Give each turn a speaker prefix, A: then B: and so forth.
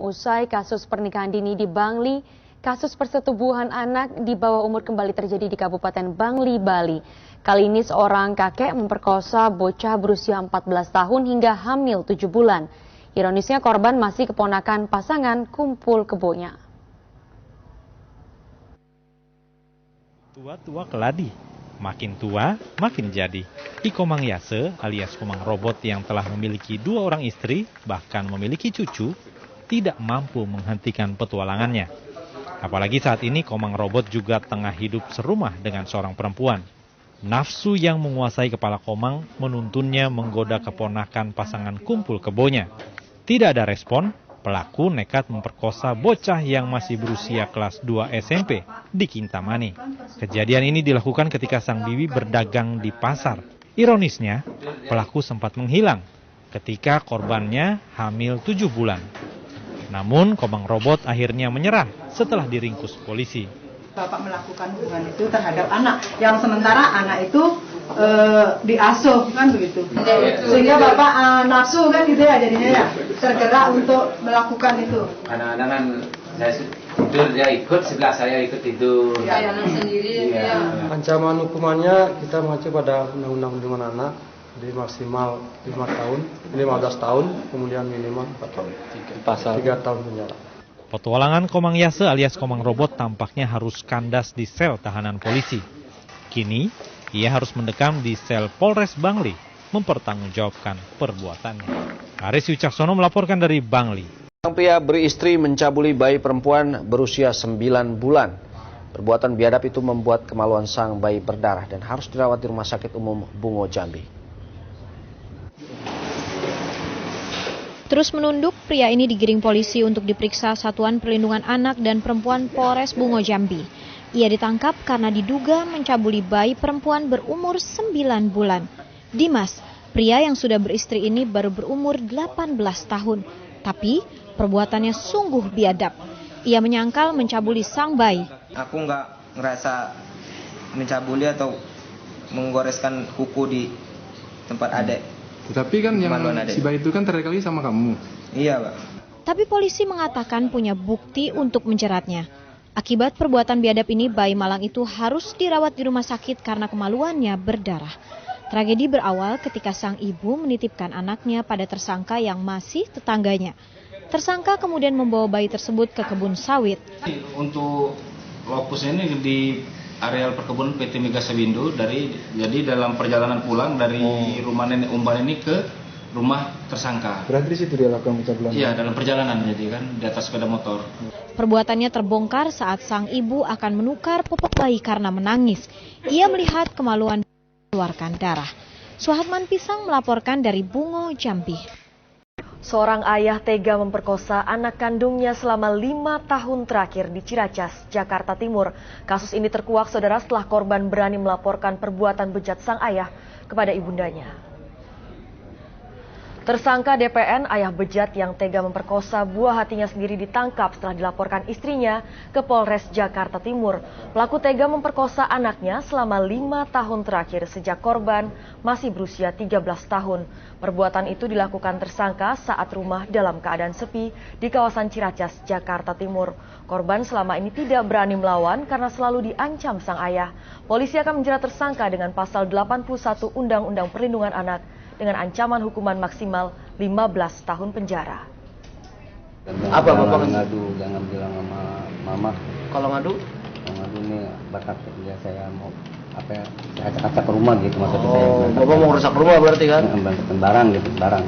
A: usai kasus pernikahan dini di Bangli, kasus persetubuhan anak di bawah umur kembali terjadi di Kabupaten Bangli, Bali. Kali ini seorang kakek memperkosa bocah berusia 14 tahun hingga hamil 7 bulan. Ironisnya korban masih keponakan pasangan kumpul kebonya.
B: Tua-tua keladi, makin tua makin jadi. Iko Mangyase alias Komang Robot yang telah memiliki 2 orang istri, bahkan memiliki cucu, tidak mampu menghentikan petualangannya. Apalagi saat ini Komang Robot juga tengah hidup serumah dengan seorang perempuan. Nafsu yang menguasai kepala Komang menuntunnya menggoda keponakan pasangan kumpul kebonya. Tidak ada respon, pelaku nekat memperkosa bocah yang masih berusia kelas 2 SMP di Kintamani. Kejadian ini dilakukan ketika sang bibi berdagang di pasar. Ironisnya, pelaku sempat menghilang ketika korbannya hamil 7 bulan. Namun, Komang Robot akhirnya menyerah setelah diringkus polisi.
C: Bapak melakukan hubungan itu terhadap anak, yang sementara anak itu diasuh kan begitu. Sehingga Bapak nafsu kan gitu ya jadinya ya, tergerak untuk melakukan itu.
D: Anak-anak kan saya tidur dia ikut, sebelah saya ikut tidur.
C: Ya, anak sendiri ya.
E: Ancaman hukumannya kita mengacu pada Undang-Undang Perlindungan Anak, jadi maksimal 5 tahun, 15 tahun, kemudian minimal 4 tahun, 3 tahun penjara.
B: Petualangan Komang Yase alias Komang Robot tampaknya harus kandas di sel tahanan polisi. Kini, ia harus mendekam di sel Polres Bangli, mempertanggungjawabkan perbuatannya. Aris Wicaksono melaporkan dari Bangli.
F: Sang pria beristri mencabuli bayi perempuan berusia 9 bulan. Perbuatan biadab itu membuat kemaluan sang bayi berdarah dan harus dirawat di Rumah Sakit Umum Bungo Jambi.
G: Terus menunduk, pria ini digiring polisi untuk diperiksa Satuan Perlindungan Anak dan Perempuan Polres Bungo Jambi. Ia ditangkap karena diduga mencabuli bayi perempuan berumur 9 bulan. Dimas, pria yang sudah beristri ini baru berumur 18 tahun. Tapi perbuatannya sungguh biadab. Ia menyangkal mencabuli sang bayi.
H: Aku nggak ngerasa mencabuli atau menggoreskan kuku di tempat adek.
I: Tapi kan yang si bayi itu kan terakhir kali sama kamu.
H: Iya, Pak.
G: Tapi polisi mengatakan punya bukti untuk menjeratnya. Akibat perbuatan biadab ini, bayi malang itu harus dirawat di rumah sakit karena kemaluannya berdarah. Tragedi berawal ketika sang ibu menitipkan anaknya pada tersangka yang masih tetangganya. Tersangka kemudian membawa bayi tersebut ke kebun sawit.
J: Untuk lokusnya ini di areal perkebunan PT Mega Sawindo, jadi dalam perjalanan pulang dari rumah nenek Umban ini ke rumah tersangka.
E: Berarti di situ dia lakukan pencabulan?
J: Iya, dalam perjalanan jadi kan di atas sepeda motor.
G: Perbuatannya terbongkar saat sang ibu akan menukar popok bayi karena menangis. Ia melihat kemaluan mengeluarkan darah. Suhatman Pisang melaporkan dari Bungo Jambi.
A: Seorang ayah tega memperkosa anak kandungnya selama 5 tahun terakhir di Ciracas, Jakarta Timur. Kasus ini terkuak saudara setelah korban berani melaporkan perbuatan bejat sang ayah kepada ibundanya. Tersangka DPN, ayah bejat yang tega memperkosa buah hatinya sendiri ditangkap setelah dilaporkan istrinya ke Polres Jakarta Timur. Pelaku tega memperkosa anaknya selama 5 tahun terakhir sejak korban masih berusia 13 tahun. Perbuatan itu dilakukan tersangka saat rumah dalam keadaan sepi di kawasan Ciracas, Jakarta Timur. Korban selama ini tidak berani melawan karena selalu diancam sang ayah. Polisi akan menjerat tersangka dengan pasal 81 Undang-Undang Perlindungan Anak dengan ancaman hukuman maksimal 15 tahun penjara.
D: Apa Bapak ngadu, jangan bilang sama Mama.
H: Kalau ngadu?
D: Kalau ngadu nih bakat dia saya mau acak-acak rumah gitu maksudnya.
H: Bapak mau rusak rumah berarti kan?
D: Barang gitu, barang.